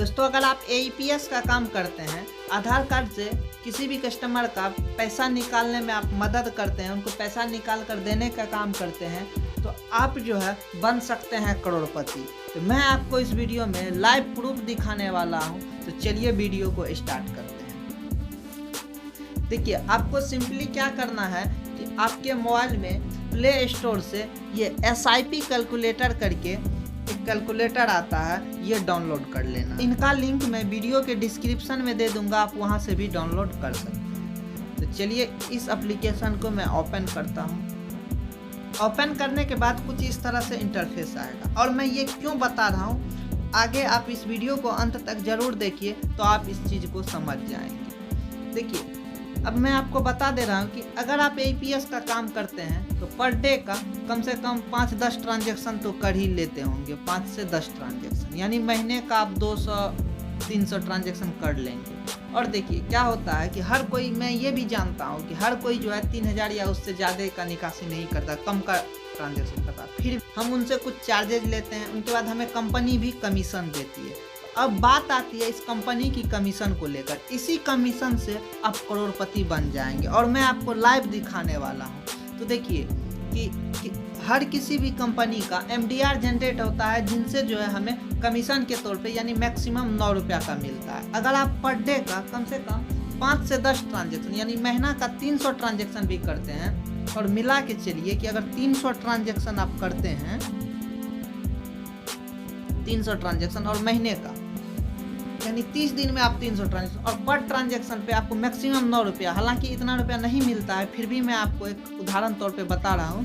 दोस्तों, अगर आप एईपीएस का काम करते हैं, आधार कार्ड से किसी भी कस्टमर का पैसा निकालने में आप मदद करते हैं, उनको पैसा निकाल कर देने का काम करते हैं, तो आप जो है बन सकते हैं करोड़पति। तो मैं आपको इस वीडियो में लाइव प्रूफ दिखाने वाला हूं। तो चलिए वीडियो को स्टार्ट करते हैं। देखिए, आपको सिंपली क्या करना है कि आपके मोबाइल में प्ले स्टोर से ये SIP कैलकुलेटर करके एक कैलकुलेटर आता है, ये डाउनलोड कर लेना। इनका लिंक मैं वीडियो के डिस्क्रिप्शन में दे दूंगा, आप वहां से भी डाउनलोड कर सकते हैं। तो चलिए इस एप्लीकेशन को मैं ओपन करता हूं। ओपन करने के बाद कुछ इस तरह से इंटरफेस आएगा, और मैं ये क्यों बता रहा हूं, आगे आप इस वीडियो को अंत तक जरूर देखिए तो आप इस चीज़ को समझ जाएंगे। देखिए, अब मैं आपको बता दे रहा हूँ कि अगर आप एईपीएस का काम करते हैं तो पर डे का कम से कम 5-10 ट्रांजेक्शन तो कर ही लेते होंगे। 5 से 10 ट्रांजेक्शन, यानी महीने का आप 200-300 ट्रांजेक्शन कर लेंगे। और देखिए क्या होता है कि हर कोई, मैं ये भी जानता हूँ कि हर कोई जो है 3000 या उससे ज़्यादा का निकासी नहीं करता, कम का ट्रांजेक्शन करता। फिर हम उनसे कुछ चार्जेज लेते हैं, उनके बाद हमें कंपनी भी कमीशन देती है। अब बात आती है इस कंपनी की कमीशन को लेकर। इसी कमीशन से आप करोड़पति बन जाएंगे, और मैं आपको लाइव दिखाने वाला हूं। तो देखिए कि हर किसी भी कंपनी का MDR जनरेट होता है, जिनसे जो है हमें कमीशन के तौर पे यानी मैक्सिमम 9 रुपया का मिलता है। अगर आप पर डे का कम से कम 5 से 10 ट्रांजेक्शन यानी महीना का 300 ट्रांजेक्शन भी करते हैं, और मिला के चलिए कि अगर 300 ट्रांजेक्शन आप करते हैं, 300 ट्रांजेक्शन और महीने का यानी 30 दिन में आप 300 ट्रांजेक्शन, और पर ट्रांजेक्शन पे आपको मैक्सिमम 9 रुपया, हालांकि इतना रुपया नहीं मिलता है, फिर भी मैं आपको एक उदाहरण तौर पे बता रहा हूँ,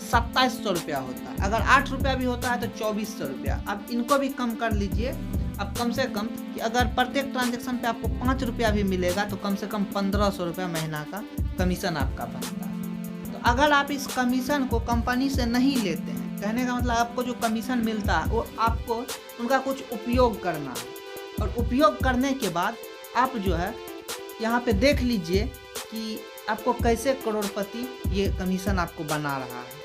2700 रुपया होता है। अगर 8 रुपया भी होता है तो 2400 रुपया। अब इनको भी कम कर लीजिए। अब कम से कम कि अगर प्रत्येक ट्रांजेक्शन पे आपको 5 रुपया भी मिलेगा तो कम से कम 1500 रुपया महीना का कमीशन आपका बनता है। तो अगर आप इस कमीशन को कंपनी से नहीं लेते हैं, कहने का मतलब आपको जो कमीशन मिलता है वो आपको उनका कुछ उपयोग करना है, और उपयोग करने के बाद आप जो है यहाँ पे देख लीजिए कि आपको कैसे करोड़पति ये कमीशन आपको बना रहा है।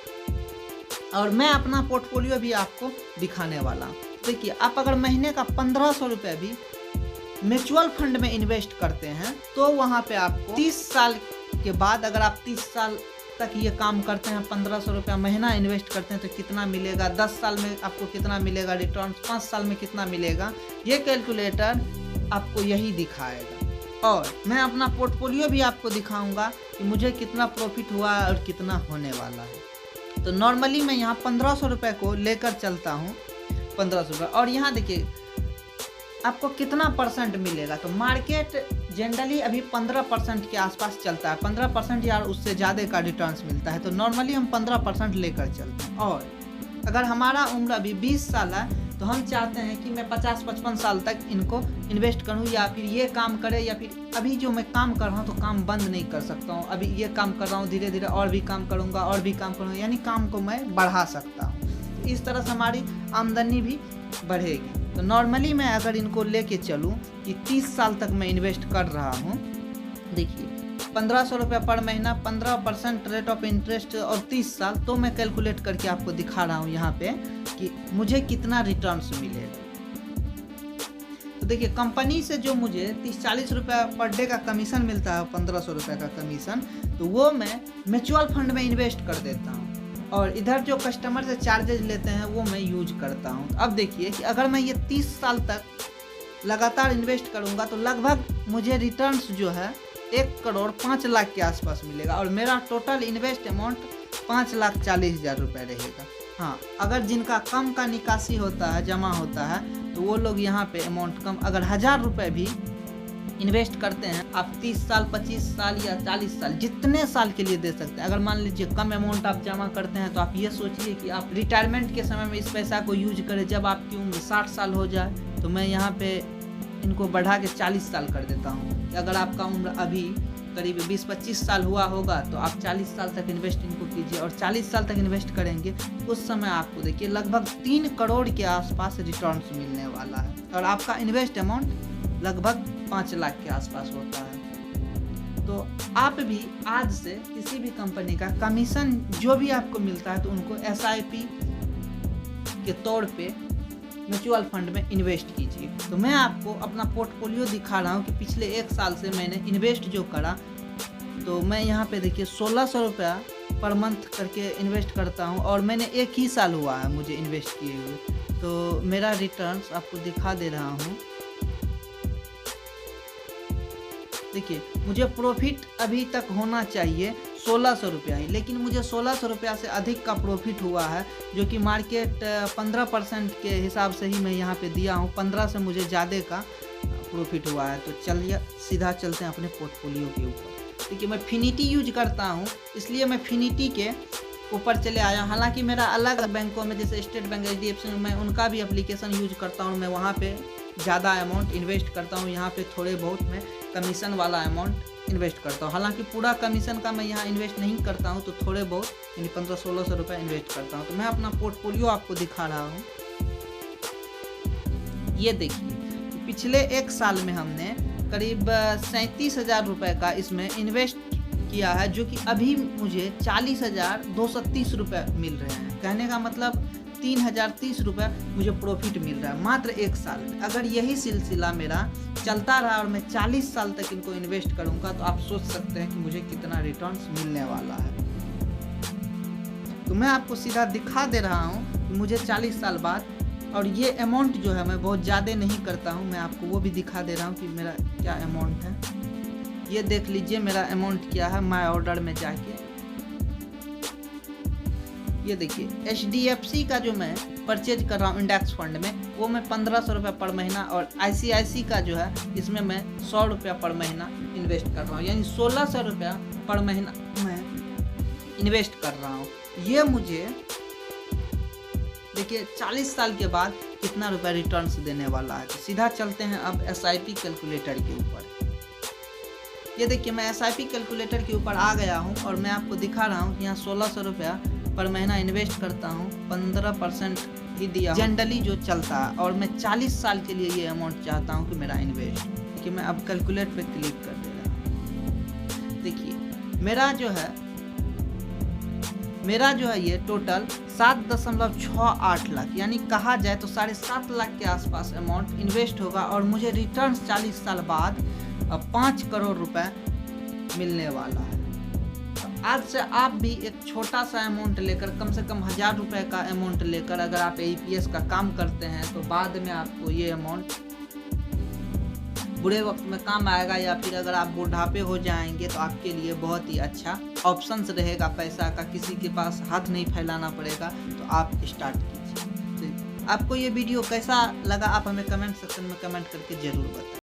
और मैं अपना पोर्टफोलियो भी आपको दिखाने वाला हूँ। देखिए, आप अगर महीने का 1500 रुपये भी म्यूचुअल फंड में इन्वेस्ट करते हैं तो वहाँ पे आपको 30 साल के बाद, अगर आप 30 साल तक ये काम करते हैं, 1500 रुपया महीना इन्वेस्ट करते हैं, तो कितना मिलेगा, 10 साल में आपको कितना मिलेगा रिटर्न, 5 साल में कितना मिलेगा, ये कैलकुलेटर आपको यही दिखाएगा। और मैं अपना पोर्टफोलियो भी आपको दिखाऊंगा कि मुझे कितना प्रॉफिट हुआ और कितना होने वाला है। तो नॉर्मली मैं यहाँ 1500 रुपये को लेकर चलता हूँ, 1500 रुपये। और यहाँ देखिए आपको कितना परसेंट मिलेगा। तो मार्केट जनरली अभी 15% के आसपास चलता है, 15% या उससे ज़्यादा का रिटर्न्स मिलता है। तो नॉर्मली हम 15% लेकर चलते हैं। और अगर हमारा उम्र अभी 20 साल है तो हम चाहते हैं कि मैं 50-55 साल तक इनको इन्वेस्ट करूं, या फिर ये काम करे, या फिर अभी जो मैं काम कर रहा हूं तो काम बंद नहीं कर सकता हूं, अभी ये काम कर रहा हूं, धीरे धीरे और भी काम करूंगा, और भी काम करूंगा, यानी काम को मैं बढ़ा सकता हूं। तो इस तरह से हमारी आमदनी भी बढ़ेगी। तो नॉर्मली मैं अगर इनको लेके चलूँ कि 30 साल तक मैं इन्वेस्ट कर रहा हूँ, देखिए 1500 रुपया पर महीना, 15% रेट ऑफ इंटरेस्ट, और 30 साल, तो मैं कैलकुलेट करके आपको दिखा रहा हूँ यहाँ पे कि मुझे कितना रिटर्न्स मिलेगा। तो देखिए, कंपनी से जो मुझे 30-40 रुपया पर डे का कमीशन मिलता है, 1500 रुपये का कमीशन, तो वो मैं म्यूचुअल फंड में इन्वेस्ट कर देता हूँ, और इधर जो कस्टमर से चार्जेज लेते हैं वो मैं यूज करता हूँ। अब देखिए कि अगर मैं ये 30 साल तक लगातार इन्वेस्ट करूँगा तो लगभग मुझे रिटर्न्स जो है 1,05,00,000 के आसपास मिलेगा, और मेरा टोटल इन्वेस्ट अमाउंट 5,40,000 रुपये रहेगा। हाँ, अगर जिनका कम का निकासी होता है, जमा होता है, तो वो लोग यहाँ पे अमाउंट कम, अगर 1000 रुपये भी इन्वेस्ट करते हैं, आप 30 साल, 25 साल या 40 साल, जितने साल के लिए दे सकते हैं। अगर मान लीजिए कम अमाउंट आप जमा करते हैं तो आप ये सोचिए कि आप रिटायरमेंट के समय में इस पैसा को यूज करें। जब आपकी उम्र 60 साल हो जाए तो मैं यहाँ पे इनको बढ़ा के 40 साल कर देता हूँ। अगर आपका उम्र अभी करीब 20-25 साल हुआ होगा तो आप 40 साल तक इन्वेस्ट इनको कीजिए, और 40 साल तक इन्वेस्ट करेंगे उस समय आपको देखिए लगभग 3 करोड़ के आसपास रिटर्न्स मिलने वाला है, और आपका इन्वेस्ट अमाउंट लगभग 5 लाख के आसपास होता है। तो आप भी आज से किसी भी कंपनी का कमीशन जो भी आपको मिलता है तो उनको SIP के तौर पे म्यूचुअल फंड में इन्वेस्ट कीजिए। तो मैं आपको अपना पोर्टफोलियो दिखा रहा हूँ कि पिछले 1 साल से मैंने इन्वेस्ट जो करा, तो मैं यहाँ पे देखिए 1600 रुपया पर मंथ करके इन्वेस्ट करता हूँ और मैंने 1 ही साल हुआ है मुझे इन्वेस्ट किए हुए। तो मेरा रिटर्न्स आपको दिखा दे रहा हूँ। देखिए मुझे प्रॉफिट अभी तक होना चाहिए 1600 रुपया ही, लेकिन मुझे 1600 रुपया से अधिक का प्रॉफिट हुआ है, जो कि मार्केट 15% के हिसाब से ही मैं यहाँ पे दिया हूँ। 15 से मुझे ज़्यादा का प्रॉफिट हुआ है। तो चलिए सीधा चलते हैं अपने पोर्टफोलियो के ऊपर। देखिए मैं फिनिटी यूज करता हूँ, इसलिए मैं फिनिटी के ऊपर चले आया। हालांकि मेरा अलग बैंकों में जैसे स्टेट बैंक, HDFC, मैं उनका भी एप्लीकेशन यूज करता हूँ। मैं वहाँ पे ज़्यादा अमाउंट इन्वेस्ट करता हूँ, यहाँ पे थोड़े बहुत मैं कमीशन वाला अमाउंट इन्वेस्ट करता हूँ। हालांकि पूरा कमीशन का मैं यहाँ इन्वेस्ट नहीं करता हूँ, तो थोड़े बहुत यानी 1500-1600 रुपये इन्वेस्ट करता हूँ। तो मैं अपना पोर्टफोलियो आपको दिखा रहा हूँ। ये देखिए पिछले 1 साल में हमने करीब 37,000 रुपये का इसमें इन्वेस्ट किया है, जो कि अभी मुझे 40,230 रुपये मिल रहे हैं। कहने का मतलब 3,030 रुपये मुझे प्रॉफिट मिल रहा है मात्र 1 साल में। अगर यही सिलसिला मेरा चलता रहा और मैं 40 साल तक इनको इन्वेस्ट करूंगा, तो आप सोच सकते हैं कि मुझे कितना रिटर्न्स मिलने वाला है। तो मैं आपको सीधा दिखा दे रहा हूं कि मुझे 40 साल बाद, और ये अमाउंट जो है मैं बहुत ज़्यादा नहीं करता हूं, मैं आपको वो भी दिखा दे रहा हूं कि मेरा क्या अमाउंट है। ये देख लीजिए मेरा अमाउंट क्या है। माय ऑर्डर में जाके ये देखिए HDFC का जो मैं परचेज कर रहा हूँ इंडेक्स फंड में, वो मैं 1500 रुपये पर महीना, और ICICI का जो है इसमें मैं 100 रुपया पर महीना इन्वेस्ट कर रहा हूँ, यानी 1600 रुपया पर महीना मैं इन्वेस्ट कर रहा हूँ। ये मुझे देखिए 40 साल के बाद कितना रुपया रिटर्न्स देने वाला है। तो सीधा चलते हैं अब SIP कैलकुलेटर के ऊपर। ये देखिए मैं SIP कैलकुलेटर के ऊपर आ गया हूँ और मैं आपको दिखा रहा हूँ कि यहाँ 1600 रुपया पर महीना इन्वेस्ट करता हूँ, 15% ही दिया जनरली जो चलता है, और मैं 40 साल के लिए ये अमाउंट चाहता हूँ कि मेरा इन्वेस्ट। कि मैं अब कैलकुलेट पे क्लिक कर दे रहा हूँ। देखिए मेरा जो है ये टोटल 7.68 लाख, यानी कहा जाए तो 7.5 लाख के आसपास अमाउंट इन्वेस्ट होगा, और मुझे रिटर्न्स 40 साल बाद 5 करोड़ रुपए मिलने वाला है। आज से आप भी एक छोटा सा अमाउंट लेकर, कम से कम 1000 रुपये का अमाउंट लेकर, अगर आप APS का काम करते हैं, तो बाद में आपको ये अमाउंट बुरे वक्त में काम आएगा, या फिर अगर आप बुढ़ापे हो जाएंगे तो आपके लिए बहुत ही अच्छा ऑप्शंस रहेगा पैसा का। किसी के पास हाथ नहीं फैलाना पड़ेगा, तो आप स्टार्ट कीजिए। तो आपको ये वीडियो कैसा लगा आप हमें कमेंट सेक्शन में कमेंट करके ज़रूर बताएं।